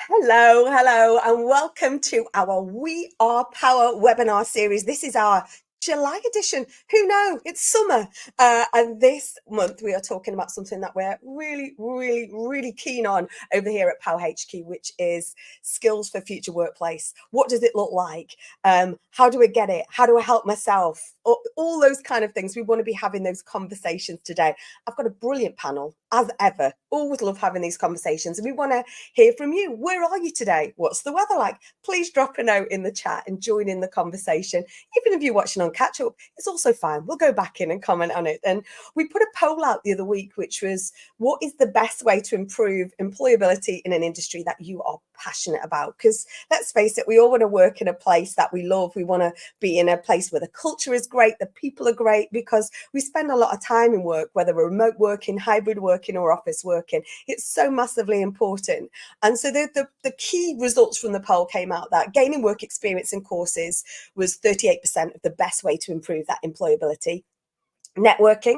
Hello, and welcome to our We Are Power webinar series. This is our July edition. Who knows? It's summer. And this month we are talking about something that we're really keen on over here at Power HQ, which is skills for future workplace. What does it look like? How do I get it? How do I help myself? All those kind of things. We want to be having those conversations today. I've got a brilliant panel, as ever. Always love having these conversations. And we want to hear from you. Where are you today? What's the weather like? Please drop a note in the chat and join in the conversation. Even if you're watching on catch up, it's also fine. We'll go back in and comment on it. And we put a poll out the other week, which was, what is the best way to improve employability in an industry that you are passionate about? Because let's face it, we all want to work in a place that we love. We want to be in a place where the culture is great, the people are great, because we spend a lot of time in work, whether we're remote working, hybrid working, or office working. It's so massively important. And so the key results from the poll came out that gaining work experience in courses was 38% of the best way to improve that employability. Networking,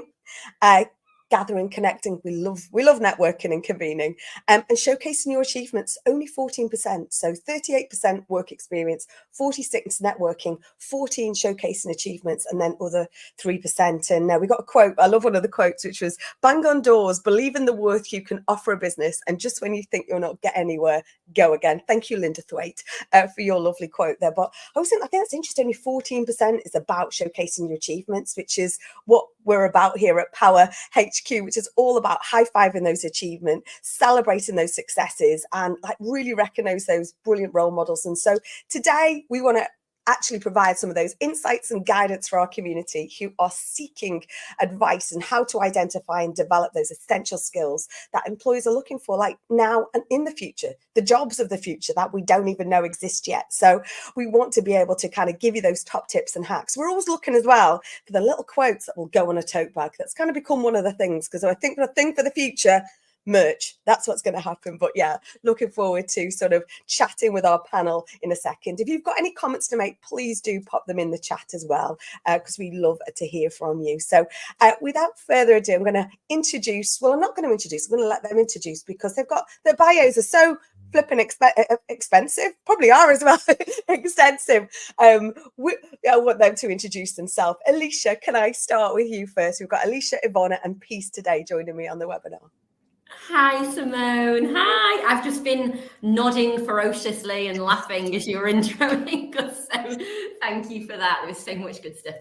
gathering, connecting. We love networking and convening, and showcasing your achievements. Only 14%. So 38% work experience, 46 networking, 14 showcasing achievements, and then other 3%. And we got a quote. I love one of the quotes, which was, "Bang on doors, believe in the worth you can offer a business, and just when you think you'll not get anywhere, go again." Thank you, Linda Thwaite, for your lovely quote there. But I think that's interesting. Only 14% is about showcasing your achievements, which is what we're about here at Power HQ, which is all about high-fiving those achievements, celebrating those successes, and really recognize those brilliant role models. And so today we want to actually provide some of those insights and guidance for our community who are seeking advice on how to identify and develop those essential skills that employers are looking for, like now and in the future, the jobs of the future that we don't even know exist yet. So we want to be able to kind of give you those top tips and hacks. We're always looking as well for the little quotes that will go on a tote bag. That's kind of become one of the things, because I think the thing for the future, merch, that's what's going to happen. But yeah, looking forward to sort of chatting with our panel in a second. If you've got any comments to make, please do pop them in the chat as well, because we love to hear from you. So without further ado, I'm going to introduce, well, I'm not going to introduce, I'm going to let them introduce, because they've got, their bios are so flipping expensive, probably are as well, extensive. I want them to introduce themselves. Alicia, can I start with you first? We've got Alicia, Ivana and Peace today joining me on the webinar. Hi, Simone. Hi. I've just been nodding ferociously and laughing as you were introing us. So thank you for that. There was so much good stuff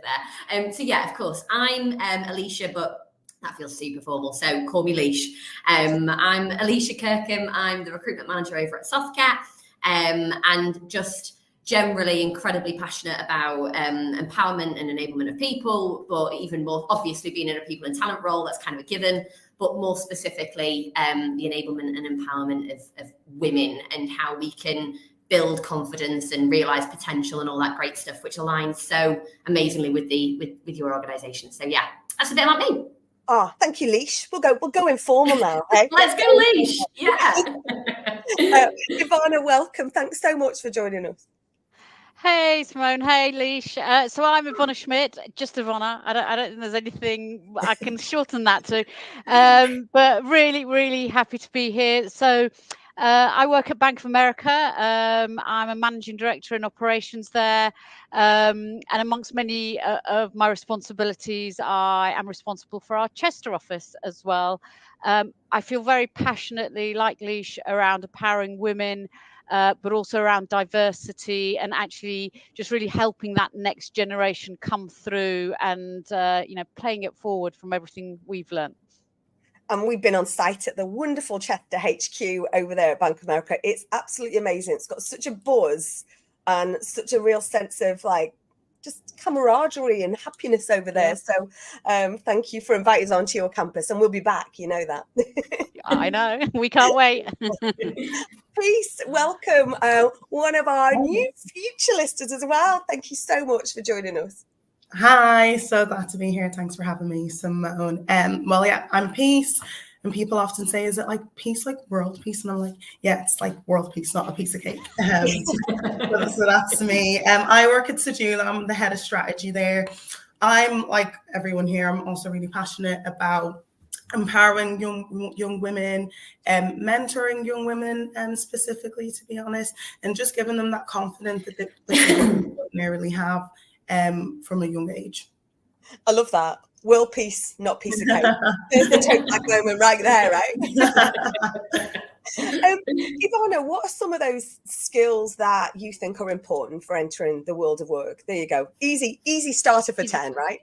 there. So yeah, of course, I'm Alicia, but that feels super formal, so call me Leash. I'm Alicia Kirkham. I'm the recruitment manager over at Softcat, and just generally incredibly passionate about empowerment and enablement of people, but even more obviously being in a people and talent role, that's kind of a given, but more specifically the enablement and empowerment of women and how we can build confidence and realize potential and all that great stuff, which aligns so amazingly with your organization. So yeah, that's a bit about me. Oh, thank you, Leash. We'll go informal now. Okay? Let's go, Leash. Yeah. Ivana, welcome. Thanks so much for joining us. Hey, Simone. Hey, Leash. So I'm Ivana Schmidt, just Ivana. I don't think there's anything I can shorten that to. But really happy to be here. So I work at Bank of America. I'm a managing director in operations there. And amongst many of my responsibilities, I am responsible for our Chester office as well. I feel very passionately, like Leash, around empowering women, but also around diversity and actually just really helping that next generation come through and, playing it forward from everything we've learned. And we've been on site at the wonderful Chester HQ over there at Bank of America. It's absolutely amazing. It's got such a buzz and such a real sense of just camaraderie and happiness over there. Yeah. So thank you for inviting us onto your campus, and we'll be back. You know that. I know. We can't wait. Peace. Welcome. One of our new future listers as well. Thank you so much for joining us. Hi, so glad to be here. Thanks for having me, Simone. Well, yeah, I'm Peace. And people often say, is it like peace, like world peace? And I'm like, yeah, it's like world peace, not a piece of cake. So that's me. I work at Sajula. I'm the head of strategy there. I'm like everyone here. I'm also really passionate about empowering young women, mentoring young women, specifically, to be honest, and just giving them that confidence that they don't ordinarily have from a young age. I love that. World peace, not piece of cake. There's the take back moment right there, right? Ivana, what are some of those skills that you think are important for entering the world of work? There you go. Easy starter for 10, right?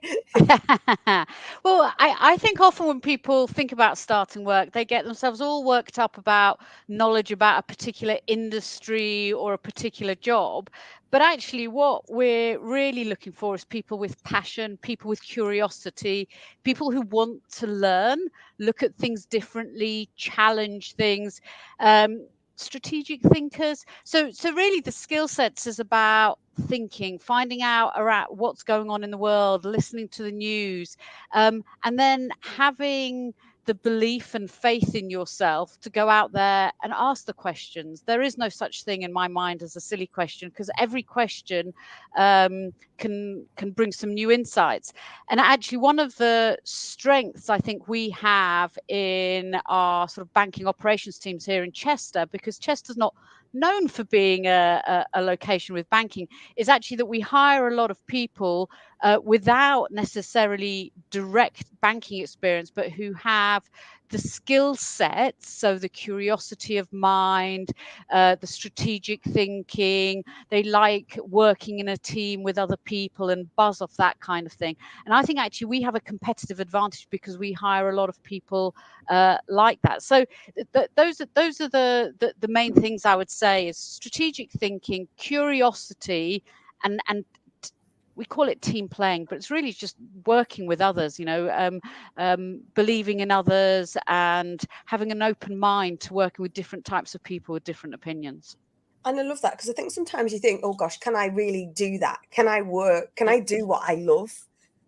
Well, I think often when people think about starting work, they get themselves all worked up about knowledge about a particular industry or a particular job. But actually, what we're really looking for is people with passion, people with curiosity, people who want to learn, look at things differently, challenge things, strategic thinkers. So really the skill sets is about thinking, finding out around what's going on in the world, listening to the news, and then having the belief and faith in yourself to go out there and ask the questions. There is no such thing in my mind as a silly question, because every question can bring some new insights. And actually, one of the strengths I think we have in our sort of banking operations teams here in Chester, because Chester's not known for being a location with banking, is actually that we hire a lot of people without necessarily direct banking experience, but who have the skill sets, so the curiosity of mind, the strategic thinking. They like working in a team with other people and buzz off that kind of thing. And I think actually we have a competitive advantage because we hire a lot of people like that. So those are the main things I would say is strategic thinking, curiosity, and we call it team playing, but it's really just working with others, believing in others and having an open mind to working with different types of people with different opinions. And I love that, because I think sometimes you think, oh gosh, can I really do that? Can I work? Can I do what I love?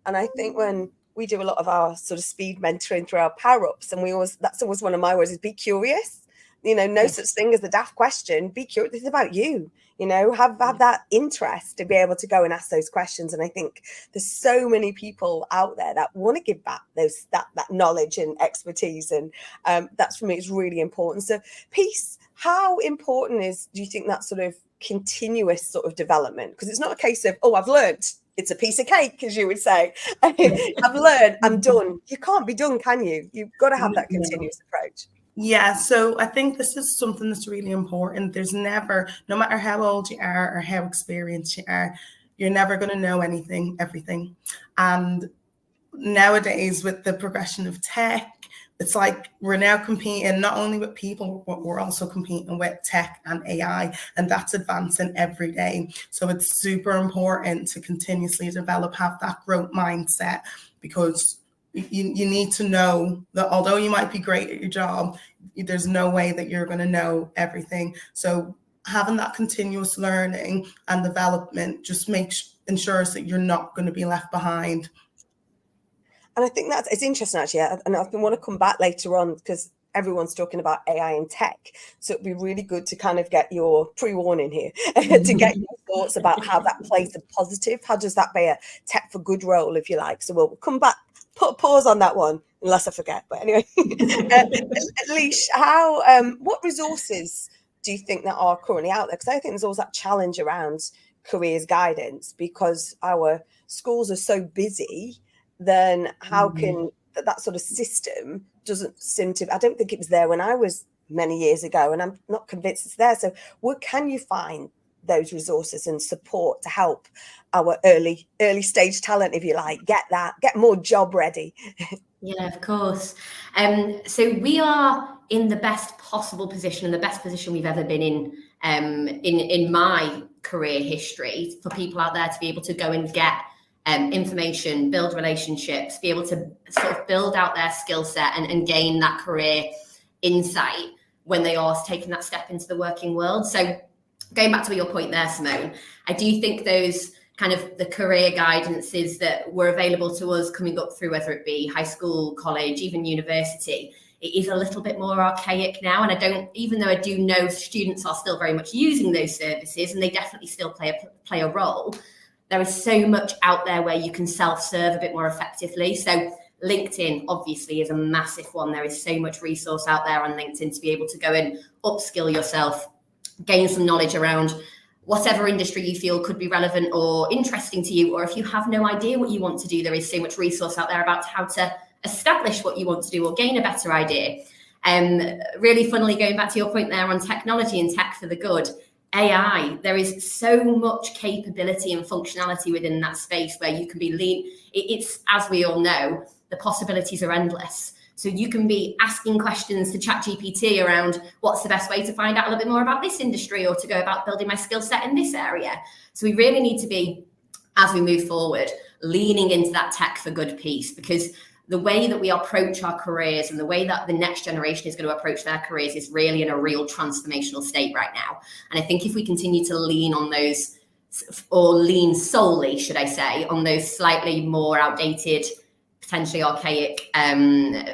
And I think when we do a lot of our sort of speed mentoring through our power ups, and that's always one of my words is be curious. No such thing as the daft question. Be curious. It's about you. Have that interest to be able to go and ask those questions. And I think there's so many people out there that want to give back that knowledge and expertise. And that's, for me, it's really important. So peace, how important do you think that sort of continuous sort of development? Because it's not a case of, oh, I've learned, it's a piece of cake, as you would say. I've learned, I'm done. You can't be done, can you? You've got to have that continuous approach. Yeah, so I think this is something that's really important. There's never, no matter how old you are or how experienced you are, you're never going to know everything. And nowadays, with the progression of tech, it's like we're now competing not only with people, but we're also competing with tech and AI, and that's advancing every day. So it's super important to continuously develop, have that growth mindset, because you need to know that although you might be great at your job, there's no way that you're going to know everything. So having that continuous learning and development just ensures that you're not going to be left behind. And I think it's interesting, actually, and I want to come back later on because everyone's talking about AI and tech. So it'd be really good to kind of get your pre-warning here to get your thoughts about how that plays a positive. How does that play a tech for good role, if you like? So we'll come back, put a pause on that one, unless I forget. But anyway, Leash, what resources do you think that are currently out there? Because I think there's always that challenge around careers guidance, because our schools are so busy. Then how can that sort of system doesn't seem to, I don't think it was there when I was many years ago, and I'm not convinced it's there. So where can you find those resources and support to help our early stage talent, if you like, get more job ready? Yeah, of course. So we are in the best possible position, and the best position we've ever been in my career history, for people out there to be able to go and get information, build relationships, be able to sort of build out their skill set and gain that career insight when they are taking that step into the working world. So going back to your point there, Simone, I do think those kind of the career guidances that were available to us coming up through, whether it be high school, college, even university, it is a little bit more archaic now. And even though I do know students are still very much using those services, and they definitely still play a role, there is so much out there where you can self-serve a bit more effectively. So LinkedIn obviously is a massive one. There is so much resource out there on LinkedIn to be able to go and upskill yourself, gain some knowledge around whatever industry you feel could be relevant or interesting to you. Or if you have no idea what you want to do, there is so much resource out there about how to establish what you want to do or gain a better idea. Really funnily, going back to your point there on technology and tech for the good, AI, there is so much capability and functionality within that space where you can be lean. It's, as we all know, the possibilities are endless. So you can be asking questions to ChatGPT around what's the best way to find out a little bit more about this industry or to go about building my skill set in this area. So we really need to be, as we move forward, leaning into that tech for good piece, because the way that we approach our careers and the way that the next generation is going to approach their careers is really in a real transformational state right now. And I think if we continue to lean on those, or lean solely, should I say, on those slightly more outdated, potentially archaic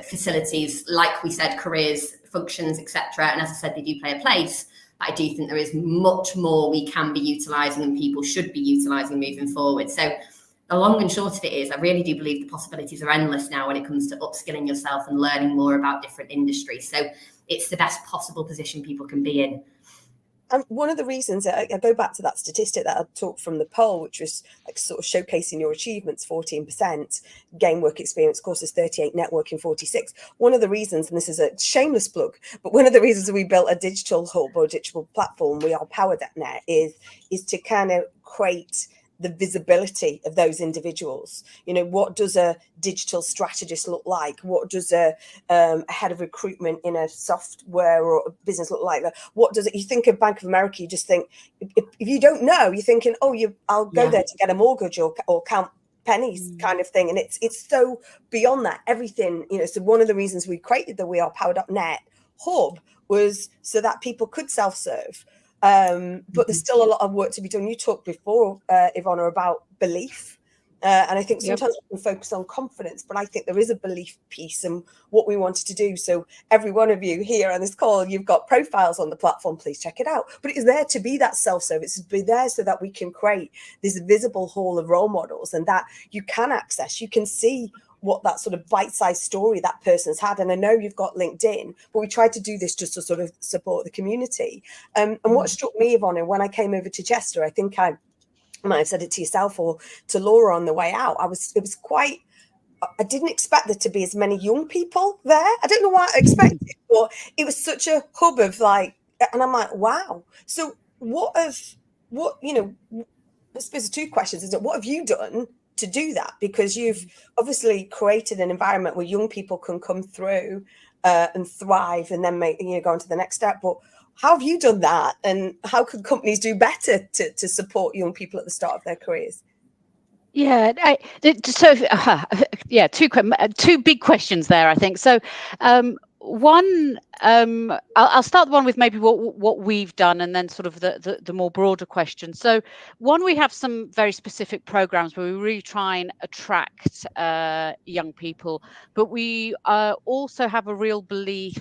facilities, like we said, careers, functions, etc. And as I said, they do play a place. But I do think there is much more we can be utilising and people should be utilising moving forward. So the long and short of it is, I really do believe the possibilities are endless now when it comes to upskilling yourself and learning more about different industries. So it's the best possible position people can be in. And one of the reasons, I go back to that statistic that I talked from the poll, which was like sort of showcasing your achievements, 14%, gain work experience courses, 38, networking, 46. One of the reasons, and this is a shameless plug, but one of the reasons we built a digital hub or digital platform, we are Power.net, is to kind of create the visibility of those individuals. You know, what does a digital strategist look like? What does a head of recruitment in a software or a business look like? What does it? You think of Bank of America, you just think, if you don't know, you're thinking, oh, I'll go there to get a mortgage or count pennies kind of thing. And it's so beyond that, everything, you know. So one of the reasons we created the We Are Power.net hub was so that people could self-serve. But there's still a lot of work to be done. You talked before, Ivana, about belief. And I think sometimes we can focus on confidence, but I think there is a belief piece and what we wanted to do. So every one of you here on this call, you've got profiles on the platform, please check it out. But it's there to be that self-service, to be there so that we can create this visible hall of role models and that you can access, you can see what that sort of bite-sized story that person's had. And I know you've got LinkedIn, but we tried to do this just to sort of support the community. And what struck me, Ivana, when I came over to Chester, I think I might have said it to yourself or to Laura on the way out, it was quite, I didn't expect there to be as many young people there. I don't know what I expected, but it was such a hub of like, and I'm like, wow. So I suppose two questions, isn't it? What have you done to do that? Because you've obviously created an environment where young people can come through and thrive and then go on to the next step. But how have you done that? And how could companies do better to support young people at the start of their careers? Yeah, two big questions there, I think. So one, I'll start the one with maybe what we've done, and then sort of the more broader question. So one, we have some very specific programs where we really try and attract young people, but we also have a real belief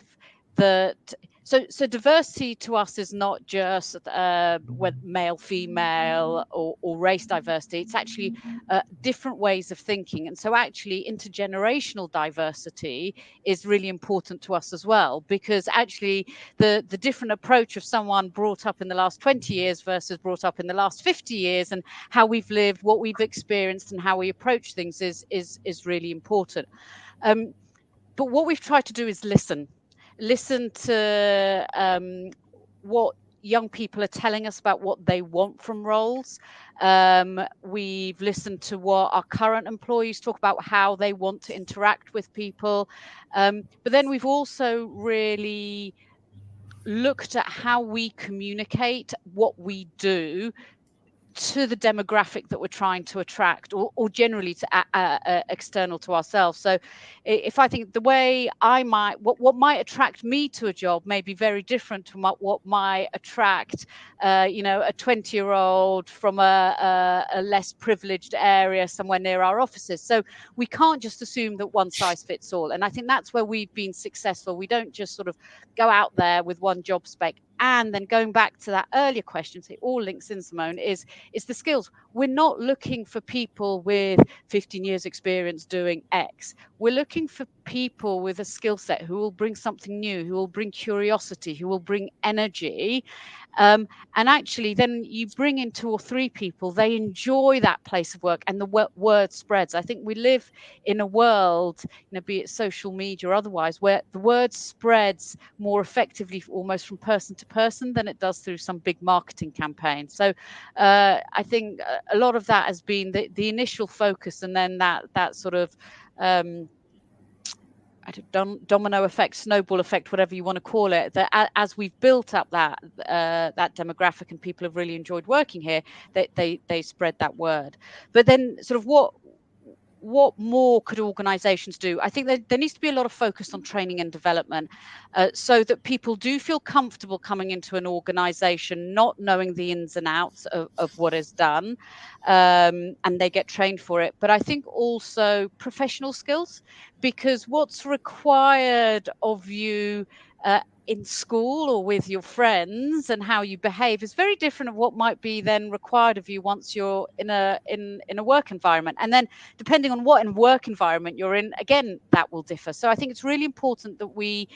that so diversity to us is not just whether male, female, or race diversity. It's actually different ways of thinking. And so actually intergenerational diversity is really important to us as well, because actually the different approach of someone brought up in the last 20 years versus brought up in the last 50 years and how we've lived, what we've experienced, and how we approach things is really important. But what we've tried to do is listen to what young people are telling us about what they want from roles. We've listened to what our current employees talk about, how they want to interact with people. But then we've also really looked at how we communicate what we do to the demographic that we're trying to attract, or generally to external to ourselves. So if I think the way what might attract me to a job may be very different to what might attract a 20-year-old from a less privileged area somewhere near our offices. So we can't just assume that one size fits all, and I think that's where we've been successful. We don't just sort of go out there with one job spec And then going back to that earlier question, so it all links in, Simone, is the skills. We're not looking for people with 15 years experience doing X. We're looking for people with a skill set who will bring something new, who will bring curiosity, who will bring energy. And actually, then you bring in 2 or 3 people, they enjoy that place of work, and the word spreads. I think we live in a world, be it social media or otherwise, where the word spreads more effectively almost from person to person than it does through some big marketing campaign. So I think a lot of that has been the initial focus, and then that sort of domino effect, snowball effect, whatever you want to call it, that as we've built up that demographic and people have really enjoyed working here, they spread that word. But then sort of what more could organizations do? I think there needs to be a lot of focus on training and development, so that people do feel comfortable coming into an organization not knowing the ins and outs of what is done, and they get trained for it. But I think also professional skills, because what's required of you in school or with your friends and how you behave is very different of what might be then required of you once you're in a work environment. And then depending on what work environment you're in, again, that will differ. So I think it's really important that we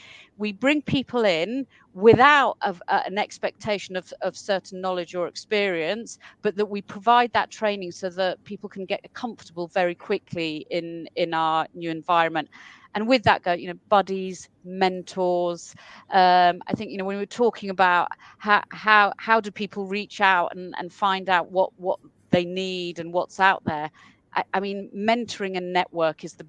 bring people in without an expectation of certain knowledge or experience, but that we provide that training so that people can get comfortable very quickly in our new environment. And with that go, buddies, mentors. I think, when we're talking about how do people reach out and find out what they need and what's out there. I mean, mentoring and network is the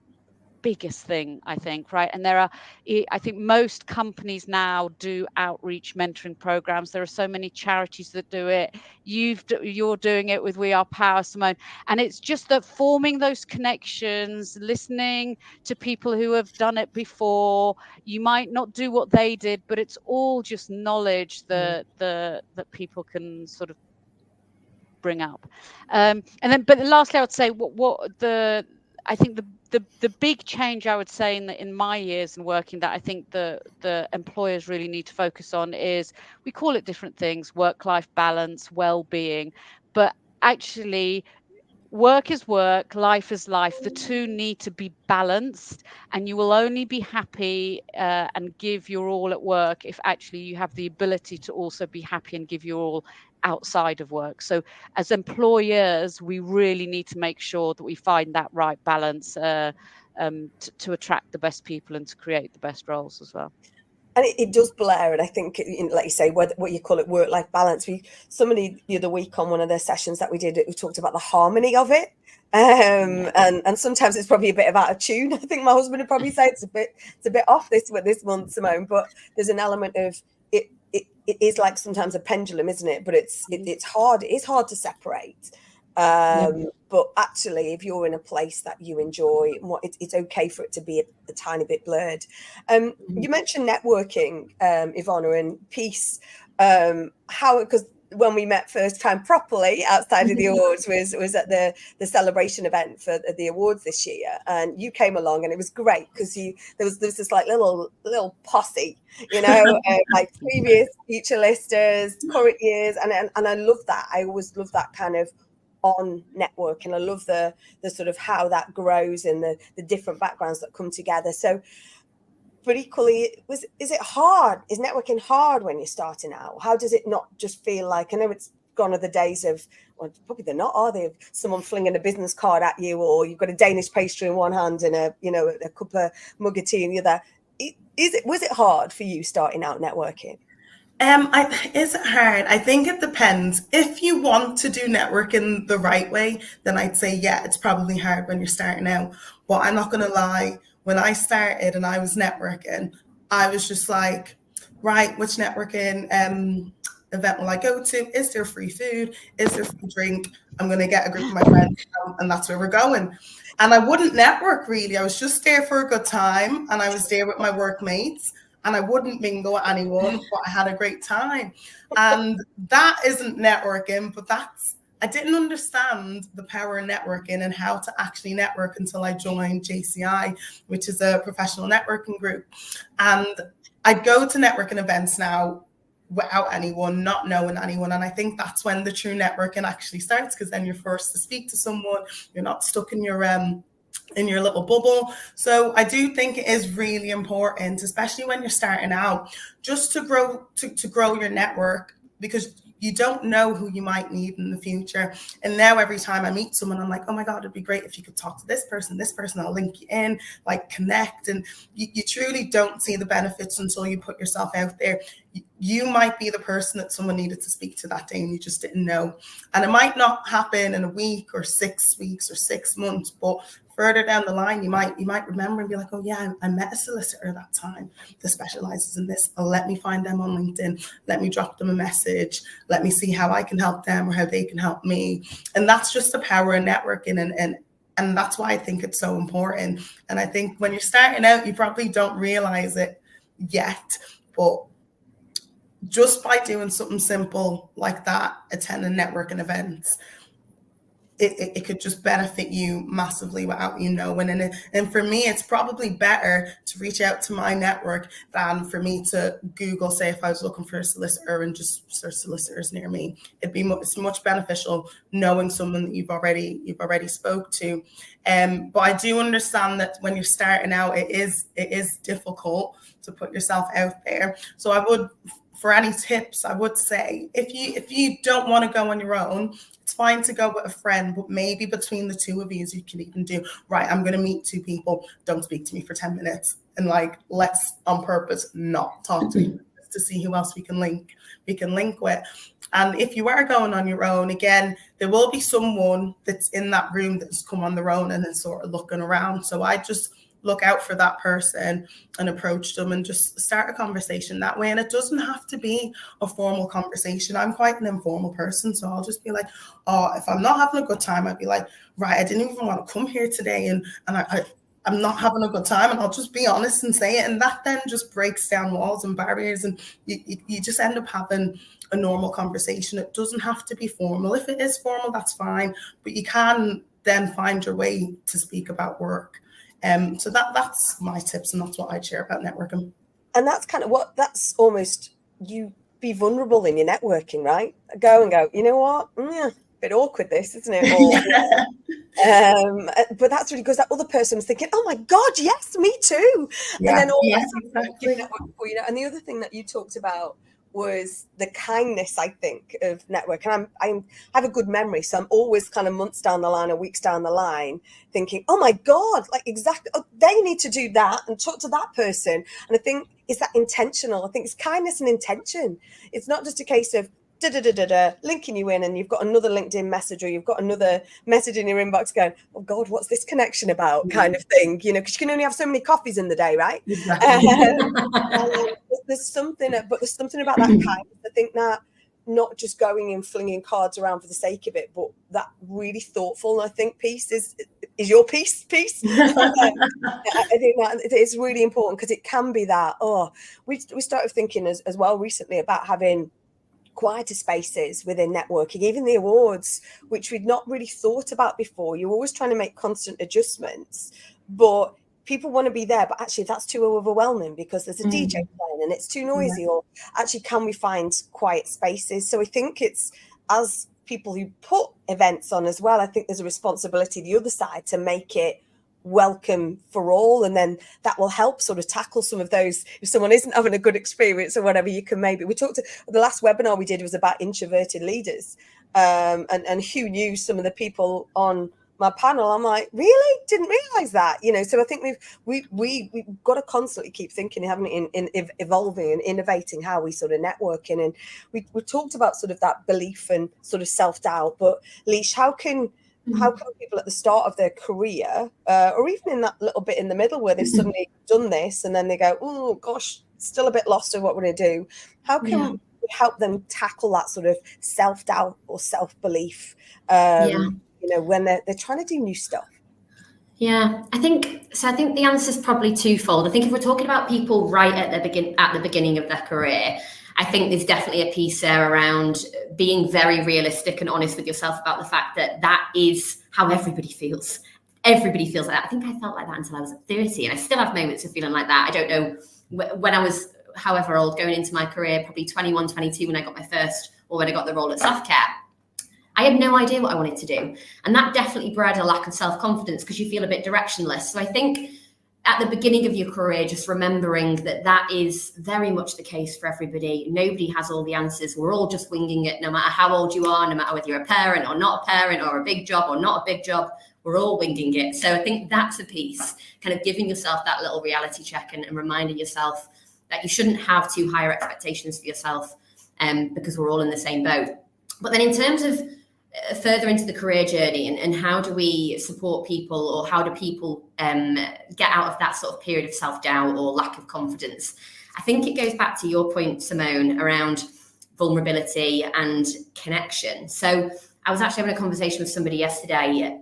biggest thing, I think, right? And I think most companies now do outreach mentoring programs. There are so many charities that do it. You're doing it with We Are Power, Simone. And it's just that forming those connections, listening to people who have done it before. You might not do what they did, but it's all just knowledge that people can sort of bring up. And then, but lastly, I would say I think the big change I would say in my years in working that I think the employers really need to focus on is, we call it different things, work-life balance, well-being, but actually work is work, life is life. The two need to be balanced, and you will only be happy and give your all at work if actually you have the ability to also be happy and give your all outside of work. So as employers, we really need to make sure that we find that right balance to attract the best people and to create the best roles as well. And it does blur, and I think, like you say, what you call it, work-life balance. Somebody the other week on one of the sessions that we did, we talked about the harmony of it, and sometimes it's probably a bit of out of tune. I think my husband would probably say it's a bit off this month, Simone. But there's an element of it. It is like sometimes a pendulum, isn't it? But it's hard. It is hard to separate. But actually, if you're in a place that you enjoy, it's okay for it to be a tiny bit blurred. You mentioned networking, Ivana, and peace. Because when we met first time properly outside of the awards was at the celebration event for the awards this year, and you came along, and it was great because there was this like little posse, like previous feature listers, current years, and I love that. I always love that kind of on networking. I love the sort of how that grows and the different backgrounds that come together. So, but equally, is it hard? Is networking hard when you're starting out? How does it not just feel like, I know it's gone are the days of, well, probably they're not, are they, of someone flinging a business card at you, or you've got a Danish pastry in one hand and a cup of mug of tea in the other. Was it hard for you starting out networking? Is it hard? I think it depends. If you want to do networking the right way, then I'd say, yeah, it's probably hard when you're starting out. But I'm not going to lie. When I started and I was networking, I was just like, right, which networking event will I go to? Is there free food? Is there free drink? I'm going to get a group of my friends, and that's where we're going. And I wouldn't network really. I was just there for a good time, and I was there with my workmates. And I wouldn't mingle with anyone, but I had a great time. And that isn't networking, but I didn't understand the power of networking and how to actually network until I joined JCI, which is a professional networking group. And I go to networking events now without anyone, not knowing anyone. And I think that's when the true networking actually starts, because then you're forced to speak to someone. You're not stuck in your little bubble. So I do think it is really important, especially when you're starting out, just to grow your network, because you don't know who you might need in the future. And now every time I meet someone, I'm like, oh my God, it'd be great if you could talk to this person, I'll link you in, like connect. And you truly don't see the benefits until you put yourself out there. You might be the person that someone needed to speak to that day and you just didn't know. And it might not happen in a week or 6 weeks or 6 months, but further down the line, you might remember and be like, oh yeah, I met a solicitor that time that specializes in this. Let me find them on LinkedIn. Let me drop them a message. Let me see how I can help them or how they can help me. And that's just the power of networking. And that's why I think it's so important. And I think when you're starting out, you probably don't realize it yet, but just by doing something simple like that, attending networking events, it could just benefit you massively without you knowing. And for me, it's probably better to reach out to my network than for me to Google, say, if I was looking for a solicitor and just search solicitors near me. It's much beneficial knowing someone that you've already spoke to. But I do understand that when you're starting out, it is difficult to put yourself out there. So I would, for any tips, I would say if you don't want to go on your own, it's fine to go with a friend, but maybe between the two of you can even do, right, I'm going to meet 2 people, don't speak to me for 10 minutes. And like, let's on purpose not talk to me to see who else we can link with. And if you are going on your own, again, there will be someone that's in that room that's come on their own and then sort of looking around. So I just look out for that person and approach them and just start a conversation that way. And it doesn't have to be a formal conversation. I'm quite an informal person, so I'll just be like, oh, if I'm not having a good time, I'd be like, right, I didn't even want to come here today, and I'm not having a good time, and I'll just be honest and say it. And that then just breaks down walls and barriers, and you just end up having a normal conversation. It doesn't have to be formal. If it is formal, that's fine, but you can then find your way to speak about work. So that's my tips, and that's what I'd share about networking. And that's kind of that's almost, you be vulnerable in your networking, right? Go, you know what? Bit awkward this, isn't it? But that's really because that other person was thinking, oh my God, yes, me too. Yeah, and then all exactly. And the other thing that you talked about was the kindness, I think, of network. And I have a good memory, so I'm always kind of months down the line or weeks down the line thinking, oh my God, like exactly, they need to do that and talk to that person. And I think, is that intentional? I think it's kindness and intention. It's not just a case of linking you in and you've got another LinkedIn message or you've got another message in your inbox going, oh God, what's this connection about, kind of thing, you know, because you can only have so many coffees in the day, right? Exactly. There's something about that kindness. I think that not just going and flinging cards around for the sake of it, but that really thoughtful, I think, piece is your piece. I think that it is really important, because it can be that, we started thinking as well recently about having quieter spaces within networking, even the awards, which we'd not really thought about before. You're always trying to make constant adjustments, but people want to be there, but actually that's too overwhelming because there's a DJ playing and it's too noisy. Yeah. Or actually, can we find quiet spaces? So I think it's, as people who put events on as well, I think there's a responsibility the other side to make it welcome for all, and then that will help sort of tackle some of those. If someone isn't having a good experience or whatever, you can maybe, we talked, the last webinar we did was about introverted leaders, and who knew some of the people on my panel. I'm like, really? Didn't realize that, you know. So I think we've got to constantly keep thinking, haven't we, in evolving and innovating how we sort of networking. And we talked about sort of that belief and sort of self-doubt, but Leash, how can people at the start of their career, or even in that little bit in the middle where they've suddenly done this and then they go, oh gosh, still a bit lost of what we're going to do, how can we help them tackle that sort of self-doubt or self-belief, you know, when they're trying to do new stuff? Yeah, I think the answer is probably twofold. I think if we're talking about people right at the beginning of their career, I think there's definitely a piece there around being very realistic and honest with yourself about the fact that that is how everybody feels. Everybody feels like that. I think I felt like that until I was 30, and I still have moments of feeling like that. I don't know, when I was however old, going into my career, probably 21, 22 when I got my first, or when I got the role at Softcare, I had no idea what I wanted to do. And that definitely bred a lack of self-confidence because you feel a bit directionless. So I think at the beginning of your career, just remembering that that is very much the case for everybody. Nobody has all the answers. We're all just winging it, no matter how old you are, no matter whether you're a parent or not a parent, or a big job or not a big job, we're all winging it. So I think that's a piece, kind of giving yourself that little reality check and reminding yourself that you shouldn't have too higher expectations for yourself, because we're all in the same boat. But then in terms of further into the career journey and how do we support people, or how do people get out of that sort of period of self-doubt or lack of confidence, I think it goes back to your point, Simone, around vulnerability and connection. So I was actually having a conversation with somebody yesterday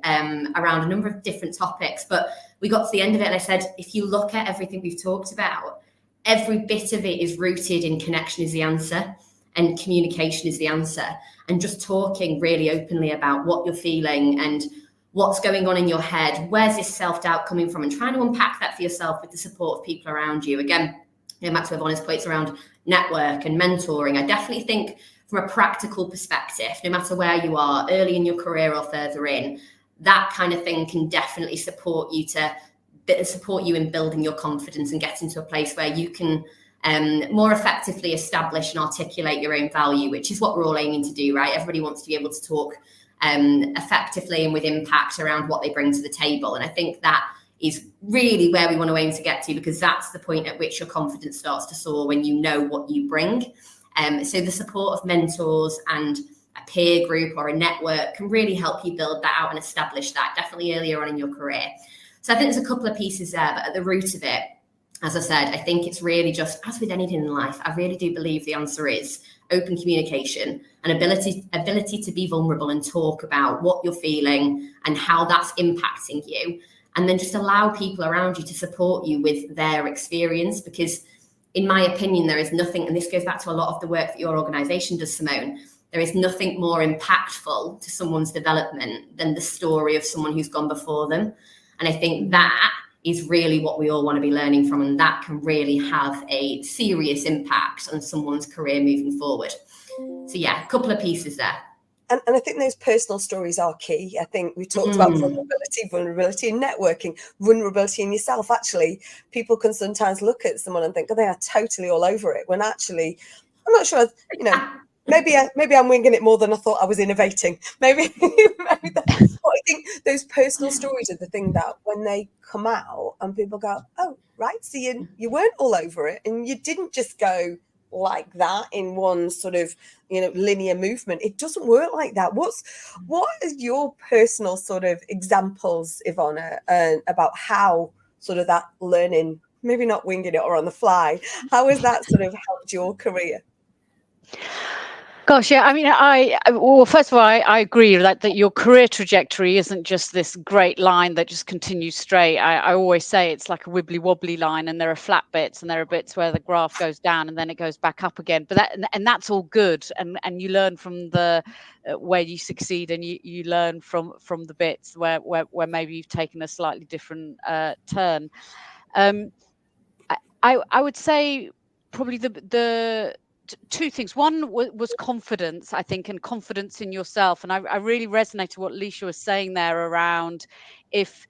around a number of different topics, but we got to the end of it and I said, if you look at everything we've talked about, every bit of it is rooted in connection is the answer and communication is the answer. And just talking really openly about what you're feeling and what's going on in your head, where's this self-doubt coming from, and trying to unpack that for yourself with the support of people around you. Again, back to Ivana's points around network and mentoring. I definitely think from a practical perspective, no matter where you are, early in your career or further in, that kind of thing can definitely support you in building your confidence and getting to a place where you can more effectively establish and articulate your own value, which is what we're all aiming to do, right? Everybody wants to be able to talk effectively and with impact around what they bring to the table. And I think that is really where we want to aim to get to, because that's the point at which your confidence starts to soar, when you know what you bring. So the support of mentors and a peer group or a network can really help you build that out and establish that, definitely earlier on in your career. So I think there's a couple of pieces there, but at the root of it, as I said, I think it's really just, as with anything in life, I really do believe the answer is open communication and ability to be vulnerable and talk about what you're feeling and how that's impacting you. And then just allow people around you to support you with their experience, because in my opinion, there is nothing, and this goes back to a lot of the work that your organisation does, Simone, there is nothing more impactful to someone's development than the story of someone who's gone before them. And I think that is really what we all want to be learning from, and that can really have a serious impact on someone's career moving forward. So yeah, a couple of pieces there. And I think those personal stories are key. I think we talked about vulnerability in networking, vulnerability in yourself. Actually, people can sometimes look at someone and think, oh, they are totally all over it, when actually, I'm not sure, maybe I'm winging it more than I thought I was innovating. Maybe but I think those personal stories are the thing that when they come out and people go, oh, right, so you weren't all over it, and you didn't just go like that in one sort of linear movement. It doesn't work like that. What are your personal sort of examples, Ivana, about how sort of that learning, maybe not winging it or on the fly, how has that sort of helped your career? Gosh, yeah. I mean, well, first of all, I agree that your career trajectory isn't just this great line that just continues straight. I always say it's like a wibbly wobbly line, and there are flat bits and there are bits where the graph goes down and then it goes back up again. But that's all good, and you learn from the where you succeed, and you learn from the bits where maybe you've taken a slightly different turn. I would say probably the two things. One was confidence, I think, and confidence in yourself. And I really resonated what Leisha was saying there around if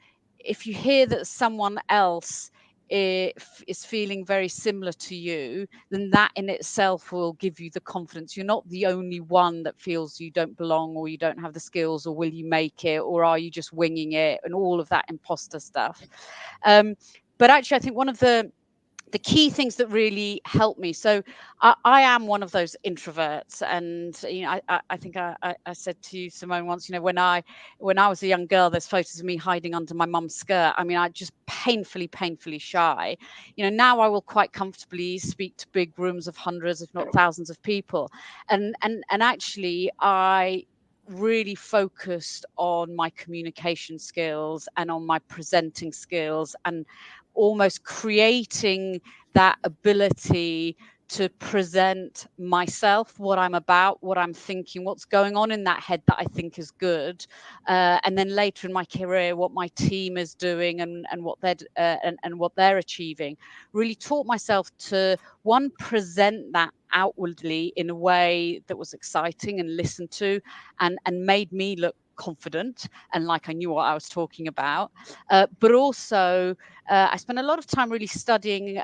you hear that someone else is feeling very similar to you, then that in itself will give you the confidence. You're not the only one that feels you don't belong, or you don't have the skills, or will you make it, or are you just winging it, and all of that imposter stuff. But actually, I think one of the key things that really helped me. So I am one of those introverts, and I think I said to you, Simone, once, when I was a young girl, there's photos of me hiding under my mum's skirt. I mean, I just painfully shy. Now I will quite comfortably speak to big rooms of hundreds, if not thousands of people, and actually I really focused on my communication skills and on my presenting skills, and almost creating that ability to present myself, what I'm about, what I'm thinking, what's going on in that head that I think is good, and then later in my career, what my team is doing and what they're achieving. Really taught myself to present that outwardly in a way that was exciting and listened to, and made me look confident and like I knew what I was talking about. But also, I spent a lot of time really studying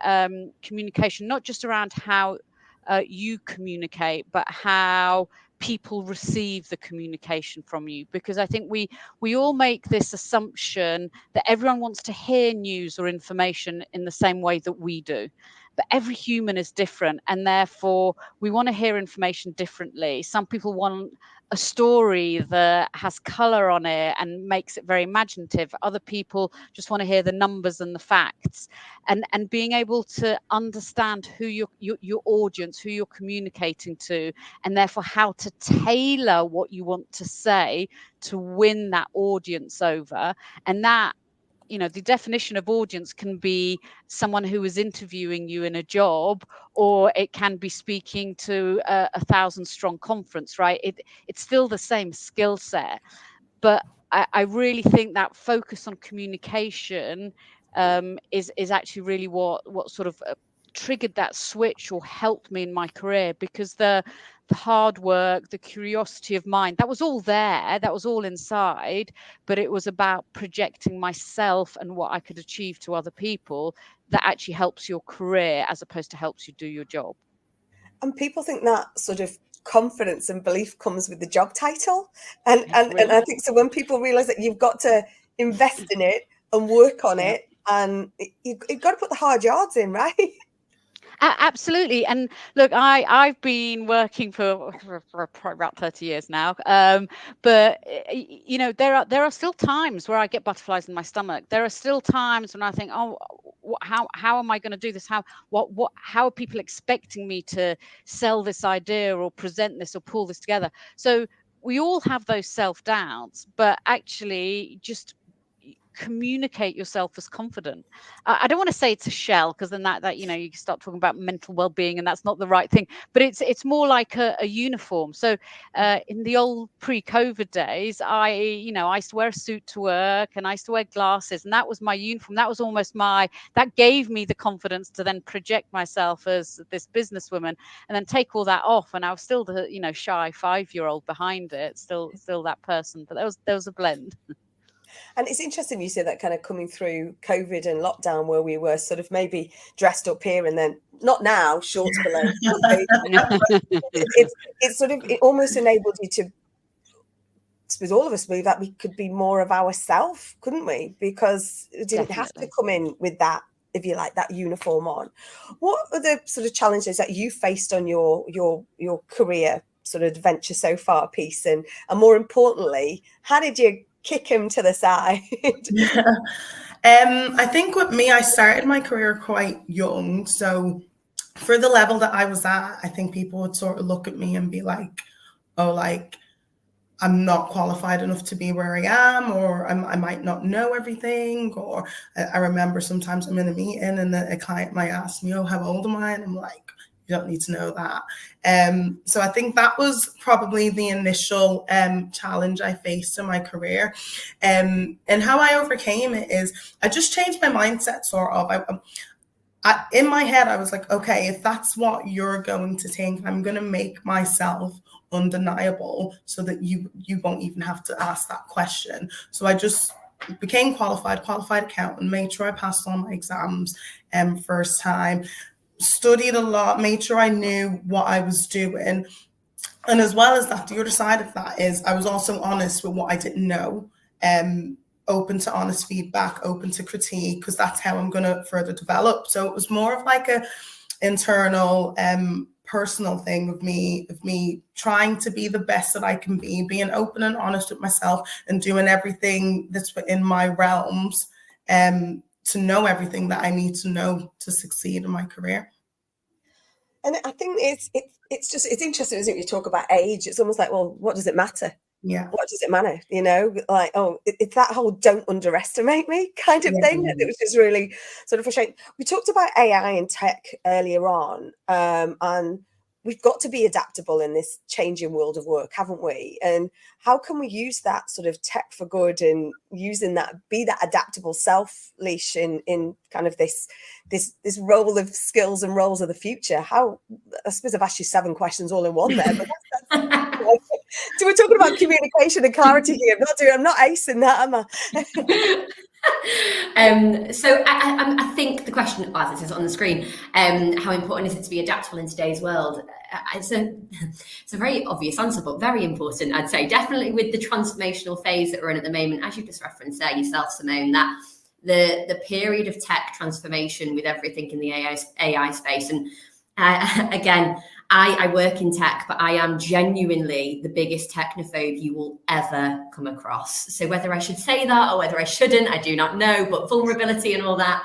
communication, not just around how you communicate, but how people receive the communication from you. Because I think we all make this assumption that everyone wants to hear news or information in the same way that we do. But every human is different, and therefore we want to hear information differently. Some people want a story that has color on it and makes it very imaginative. Other people just want to hear the numbers and the facts, and being able to understand who your audience, who you're communicating to, and therefore how to tailor what you want to say to win that audience over. And that, the definition of audience can be someone who is interviewing you in a job, or it can be speaking to a 1,000-strong conference, right? It's still the same skill set. But I really think that focus on communication is actually really what sort of triggered that switch or helped me in my career, because the hard work, the curiosity of mind, that was all there, that was all inside, but it was about projecting myself and what I could achieve to other people that actually helps your career as opposed to helps you do your job. And people think that sort of confidence and belief comes with the job title. And I think so when people realize that you've got to invest in it and work on it, and you've got to put the hard yards in, right? Absolutely. And look, I've been working for probably about 30 years now. But there are still times where I get butterflies in my stomach. There are still times when I think, oh, how am I going to do this? How are people expecting me to sell this idea or present this or pull this together? So we all have those self-doubts, but actually just communicate yourself as confident. I don't want to say it's a shell, because then that you start talking about mental well-being, and that's not the right thing, but it's more like a uniform. So in the old pre-COVID days, I used to wear a suit to work, and I used to wear glasses, and that was my uniform. That was almost that gave me the confidence to then project myself as this businesswoman, and then take all that off, and I was still the shy 5-year-old behind it, still that person, but there was a blend. And it's interesting you say that, kind of coming through COVID and lockdown, where we were sort of maybe dressed up here and then not now, shorts below. It's sort of, it almost enabled you to, with all of us, believe that we could be more of ourselves, couldn't we? Because it didn't have to come in with that, if you like, that uniform on. What are the sort of challenges that you faced on your career sort of adventure so far, Peace? And more importantly, how did you kick him to the side? I think with me, I started my career quite young. So for the level that I was at, I think people would sort of look at me and be like, oh, like, I'm not qualified enough to be where I am, or I might not know everything. Or I remember sometimes I'm in a meeting and a client might ask me, oh, how old am I? And I'm like, you don't need to know that. So I think that was probably the initial challenge I faced in my career. And how I overcame it is I just changed my mindset, sort of. In my head, I was like, okay, if that's what you're going to think, I'm going to make myself undeniable so that you won't even have to ask that question. So I just became qualified accountant, made sure I passed all my exams first time, studied a lot, made sure I knew what I was doing. And as well as that, the other side of that is I was also honest with what I didn't know, open to honest feedback, open to critique, because that's how I'm going to further develop. So it was more of like a internal, personal thing of me trying to be the best that I can be, being open and honest with myself, and doing everything that's within my realms, to know everything that I need to know to succeed in my career. And I think it's interesting, isn't it? You talk about age. It's almost like, well, what does it matter? Yeah. what does it matter? You know, like, oh, it's that whole don't underestimate me kind of Yeah. thing. It was just really sort of frustrating. We talked about AI and tech earlier on, and we've got to be adaptable in this changing world of work, haven't we? And how can we use that sort of tech for good and using that, be that adaptable self, Leash, in kind of this role of skills and roles of the future? How, I suppose I've asked you 7 questions all in one there, but that's so we're talking about communication and clarity here. I'm not acing that, am I? So I think the question, as it says on the screen, how important is it to be adaptable in today's world? It's a very obvious answer, but very important, I'd say. Definitely with the transformational phase that we're in at the moment, as you just referenced there yourself, Simone, that the period of tech transformation with everything in the AI space. And again, I work in tech, but I am genuinely the biggest technophobe you will ever come across. So whether I should say that or whether I shouldn't, I do not know. But vulnerability and all that,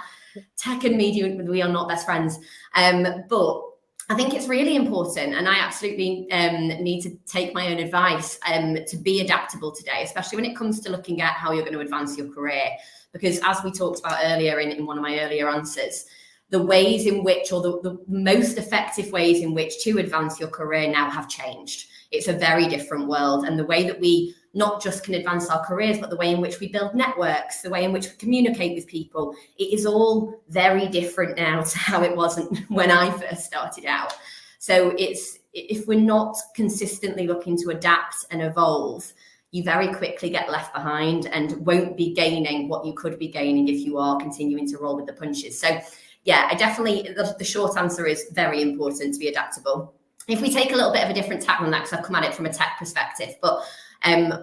tech and media, we are not best friends. But I think it's really important, and I absolutely need to take my own advice to be adaptable today, especially when it comes to looking at how you're going to advance your career. Because as we talked about earlier in one of my earlier answers, the ways in which, or the most effective ways in which to advance your career now have changed. It's a very different world. And the way that we not just can advance our careers, but the way in which we build networks, the way in which we communicate with people, it is all very different now to how it wasn't when I first started out. So if we're not consistently looking to adapt and evolve, you very quickly get left behind and won't be gaining what you could be gaining if you are continuing to roll with the punches. So yeah, I definitely, the short answer is very important to be adaptable. If we take a little bit of a different tack on that, because I've come at it from a tech perspective, but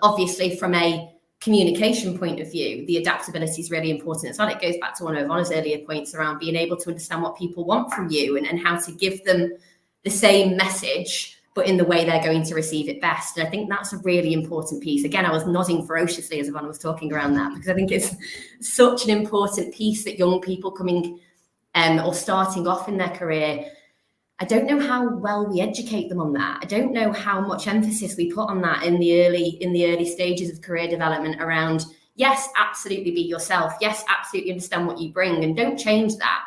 obviously from a communication point of view, the adaptability is really important as well. It goes back to one of Yvonne's earlier points around being able to understand what people want from you and how to give them the same message, but in the way they're going to receive it best. And I think that's a really important piece. Again, I was nodding ferociously as Yvonne was talking around that, because I think it's such an important piece that young people coming or starting off in their career, I don't know how well we educate them on that. I don't know how much emphasis we put on that in the early stages of career development around, yes, absolutely be yourself. Yes, absolutely understand what you bring, and don't change that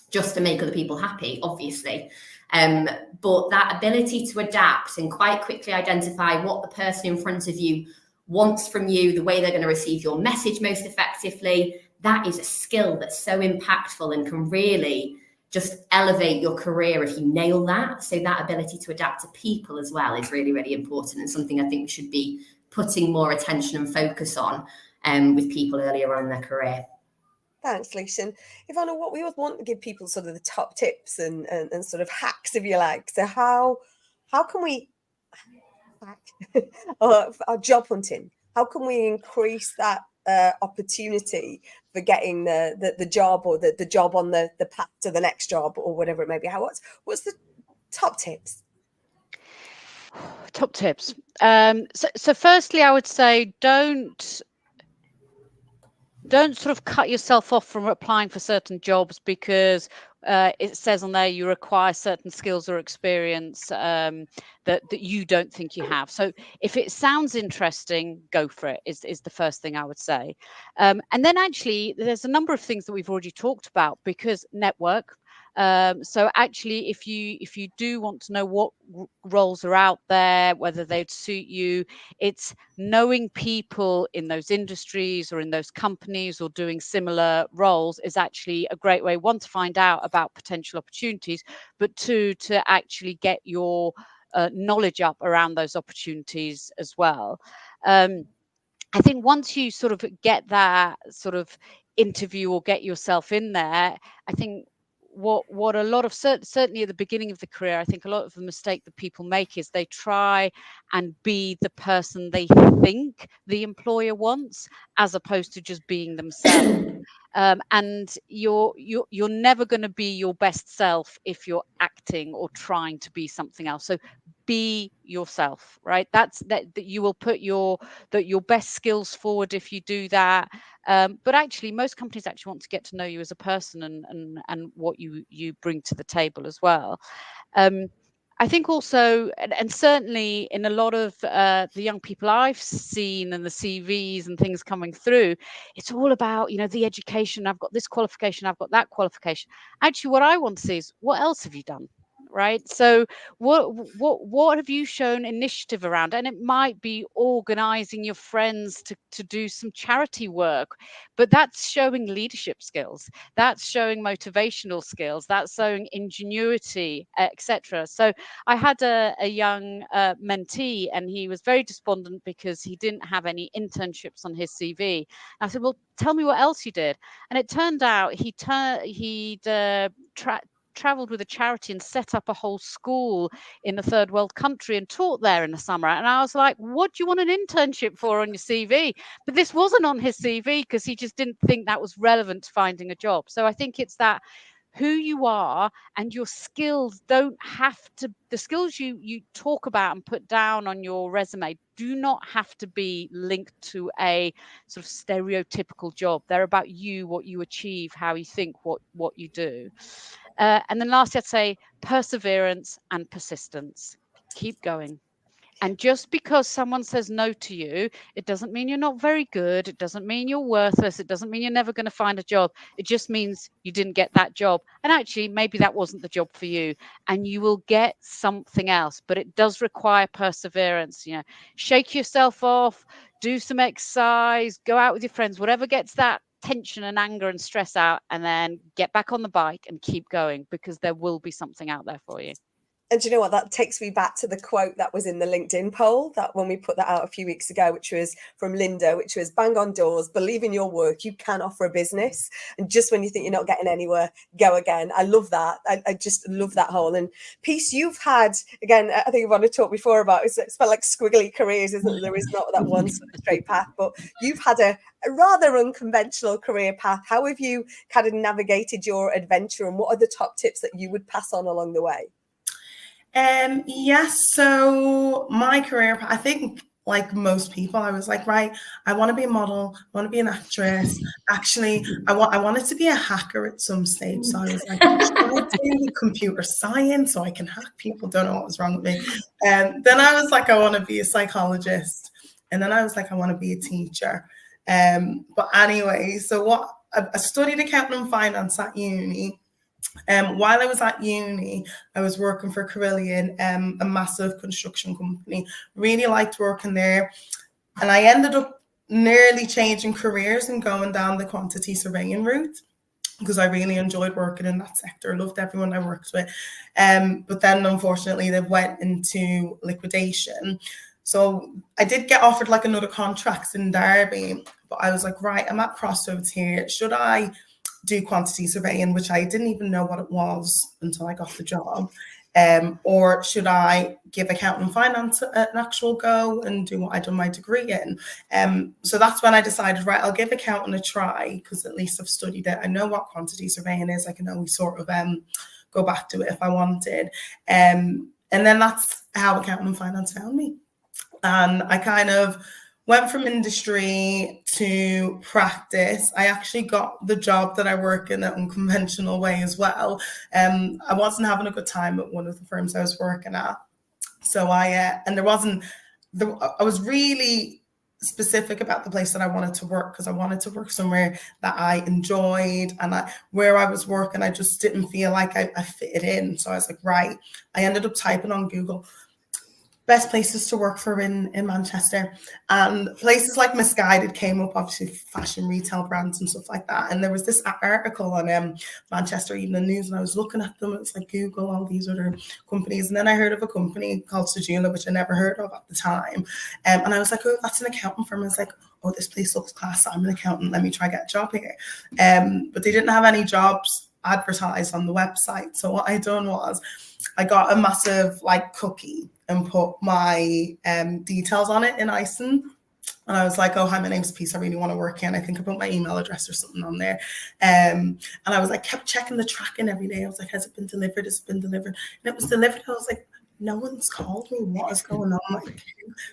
just to make other people happy, obviously. But that ability to adapt and quite quickly identify what the person in front of you wants from you, the way they're going to receive your message most effectively, that is a skill that's so impactful and can really just elevate your career if you nail that. So that ability to adapt to people as well is really, really important, and something I think we should be putting more attention and focus on with people earlier on in their career. Thanks, Lucian. Ivana, what we always want to give people sort of the top tips and sort of hacks, if you like. So how can we hack our job hunting? How can we increase that opportunity for getting the job, or the job on the path to the next job, or whatever it may be? What's the top tips? Top tips. So firstly, I would say don't sort of cut yourself off from applying for certain jobs because it says on there you require certain skills or experience that you don't think you have. So if it sounds interesting, go for it is the first thing I would say. And then actually there's a number of things that we've already talked about, because network. So actually, if you do want to know what roles are out there, whether they'd suit you, it's knowing people in those industries or in those companies or doing similar roles is actually a great way, one, to find out about potential opportunities, but two, to actually get your knowledge up around those opportunities as well. I think once you sort of get that sort of interview or get yourself in there, I think what a lot of certainly at the beginning of the career, I think a lot of the mistake that people make is they try and be the person they think the employer wants, as opposed to just being themselves. And you're never going to be your best self if you're acting or trying to be something else. So be yourself, right? That you will put your best skills forward if you do that. But actually, most companies actually want to get to know you as a person and what you bring to the table as well. I think also, and certainly in a lot of the young people I've seen and the CVs and things coming through, it's all about, the education. I've got this qualification, I've got that qualification. Actually, what I want to see is, what else have you done? Right. So what have you shown initiative around? And it might be organizing your friends to do some charity work, but that's showing leadership skills, that's showing motivational skills, that's showing ingenuity, etc. So I had a young mentee, and he was very despondent because he didn't have any internships on his CV. And I said, well, tell me what else you did. And it turned out he'd traveled with a charity and set up a whole school in a third world country and taught there in the summer. And I was like, what do you want an internship for on your CV? But this wasn't on his CV because he just didn't think that was relevant to finding a job. So I think it's that who you are and your skills don't have to, the skills you talk about and put down on your resume do not have to be linked to a sort of stereotypical job. They're about you, what you achieve, how you think, what you do. And then lastly, I'd say perseverance and persistence. Keep going. And just because someone says no to you, it doesn't mean you're not very good. It doesn't mean you're worthless. It doesn't mean you're never going to find a job. It just means you didn't get that job. And actually, maybe that wasn't the job for you, and you will get something else. But it does require perseverance. Shake yourself off, do some exercise, go out with your friends, whatever gets that tension and anger and stress out, and then get back on the bike and keep going, because there will be something out there for you. And do you know what? That takes me back to the quote that was in the LinkedIn poll, that when we put that out a few weeks ago, which was from Linda, which was bang on doors, believe in your work, you can offer a business. And just when you think you're not getting anywhere, go again. I love that. I just love that whole. And Peace, you've had, again, I think I've talked before about, it's felt like squiggly careers, isn't there? There is not that one sort of straight path, but you've had a rather unconventional career path. How have you kind of navigated your adventure, and what are the top tips that you would pass on along the way? Yes, so my career, I think like most people, I was like, right, I want to be a model, I want to be an actress. Actually, I wanted to be a hacker at some stage. So I was like, should I do computer science so I can hack people? Don't know what was wrong with me. Then I was like, I want to be a psychologist. And then I was like, I want to be a teacher. But anyway, so I studied accounting and finance at uni. While I was at uni, I was working for Carillion, a massive construction company. Really liked working there. And I ended up nearly changing careers and going down the quantity surveying route, because I really enjoyed working in that sector. I loved everyone I worked with. But then, unfortunately, they went into liquidation. So I did get offered like another contract in Derby, but I was like, right, I'm at crossroads here. Should I do quantity surveying, which I didn't even know what it was until I got the job, or should I give accounting and finance an actual go and do what I done my degree in? So that's when I decided, right, I'll give accounting a try, because at least I've studied it. I know what quantity surveying is. I can always sort of go back to it if I wanted. And then that's how accounting and finance found me. And I kind of went from industry to practice. I actually got the job that I work in an unconventional way as well. I wasn't having a good time at one of the firms I was working at. So I was really specific about the place that I wanted to work, because I wanted to work somewhere that I enjoyed, and where I was working, I just didn't feel like I fitted in. So I was like, right, I ended up typing on Google, best places to work for in Manchester, and places like Misguided came up, obviously fashion retail brands and stuff like that. And there was this article on Manchester Evening News, and I was looking at them. It was like Google, all these other companies, and then I heard of a company called Sejula, which I never heard of at the time, and I was like, oh, that's an accounting firm. I was like, oh, this place looks class, I'm an accountant, let me try get a job here. But they didn't have any jobs advertised on the website. So what I done was I got a massive cookie and put my details on it in icing. And I was like, oh, hi, my name's Peace. I really want to work here. And I think I put my email address or something on there. And I was like, kept checking the tracking every day. I was like, has it been delivered? Has it been delivered? And it was delivered. I was like, no one's called me. What is going on? Like,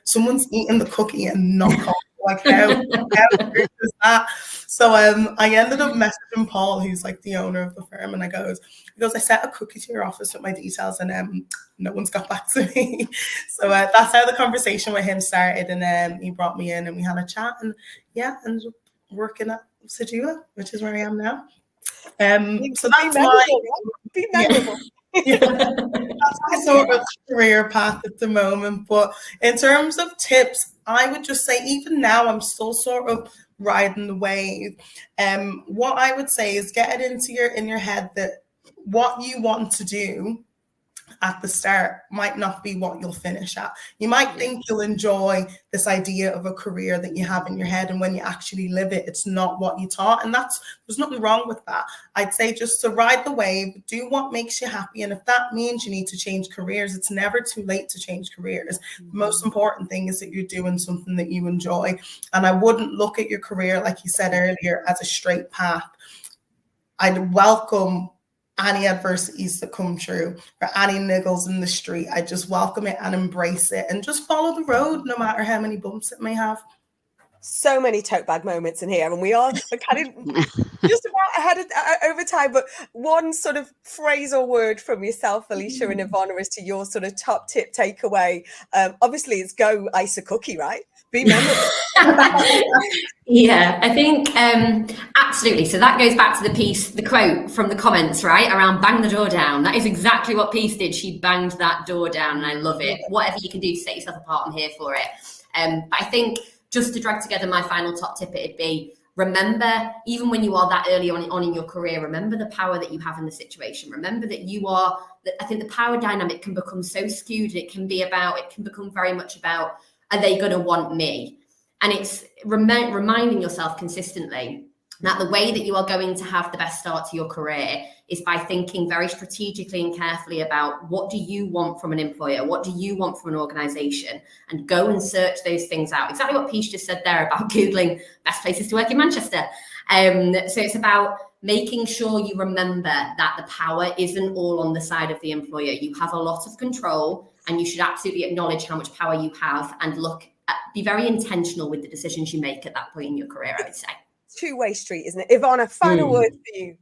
someone's eating the cookie and not called Like how true is that? So I ended up messaging Paul, who's like the owner of the firm, and he goes, I sent a cookie to your office with my details, and no one's got back to me. So that's how the conversation with him started, and he brought me in, and we had a chat, and yeah, ended up working at Sedula, which is where I am now. So that's my be memorable. Yeah. That's my sort of career path at the moment. But in terms of tips, I would just say even now I'm still sort of riding the wave. What I would say is get it into your head that what you want to do at the start might not be what you'll finish at. You might think you'll enjoy this idea of a career that you have in your head, and when you actually live it, it's not what you thought. And there's nothing wrong with that. I'd say just to ride the wave, do what makes you happy. And if that means you need to change careers, it's never too late to change careers. The most important thing is that you're doing something that you enjoy. And I wouldn't look at your career, like you said earlier, as a straight path. I'd welcome any adversities that come through or any niggles in the street. I just welcome it and embrace it and just follow the road, no matter how many bumps it may have. So many tote bag moments in here, and we are kind of just about ahead of over time. But one sort of phrase or word from yourself, Alicia and Ivana, as to your sort of top tip takeaway. Obviously, it's go ice a cookie, right? Be memorable. Yeah, I think absolutely. So that goes back to the quote from the comments, right? Around bang the door down. That is exactly what Peace did. She banged that door down, and I love it. Whatever you can do to set yourself apart, I'm here for it. But I think just to drag together my final top tip, it'd be remember, even when you are that early on in your career, remember the power that you have in the situation. Remember that I think the power dynamic can become so skewed. It can become very much about, are they going to want me? And it's reminding yourself consistently that the way that you are going to have the best start to your career is by thinking very strategically and carefully about what do you want from an employer? What do you want from an organization? And go and search those things out. Exactly what Peace just said there about Googling best places to work in Manchester. So it's about making sure you remember that the power isn't all on the side of the employer. You have a lot of control, and you should absolutely acknowledge how much power you have and be very intentional with the decisions you make at that point in your career, I would say. Two-way street, isn't it? Ivana, final word for you.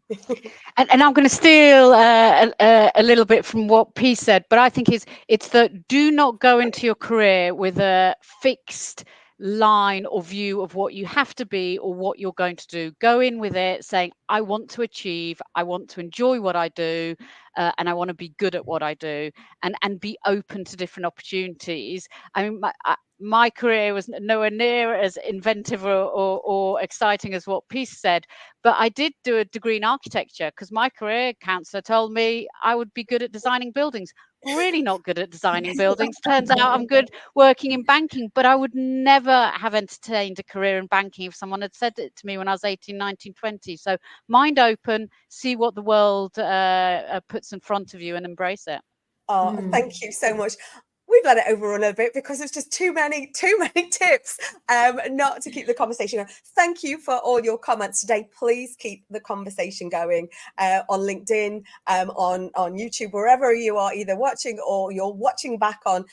And I'm going to steal a little bit from what P said, but I think it's that do not go into your career with a fixed line or view of what you have to be or what you're going to do. Go in with it saying, I want to achieve, I want to enjoy what I do, and I want to be good at what I do, and be open to different opportunities. I mean, my career was nowhere near as inventive or exciting as what Peace said, but I did do a degree in architecture because my career counselor told me I would be good at designing buildings. Really not good at designing buildings. Turns out I'm good working in banking, but I would never have entertained a career in banking if someone had said it to me when I was 18, 19, 20. So mind open, see what the world puts in front of you and embrace it. Oh, thank you so much. We've let it overrun a bit because there's just too many tips not to keep the conversation going. Thank you for all your comments today. Please keep the conversation going on LinkedIn, on YouTube, wherever you are either watching or you're watching back on.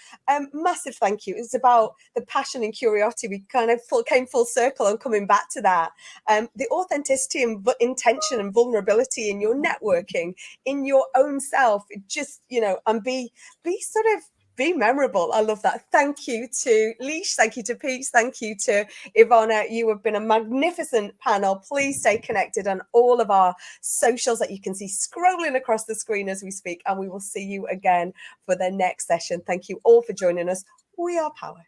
Massive thank you. It's about the passion and curiosity. We kind of came full circle on coming back to that. The authenticity and intention and vulnerability in your networking, in your own self, just, and be sort of, be memorable. I love that. Thank you to Leash. Thank you to Peach. Thank you to Ivana. You have been a magnificent panel. Please stay connected on all of our socials that you can see scrolling across the screen as we speak. And we will see you again for the next session. Thank you all for joining us. We are Power.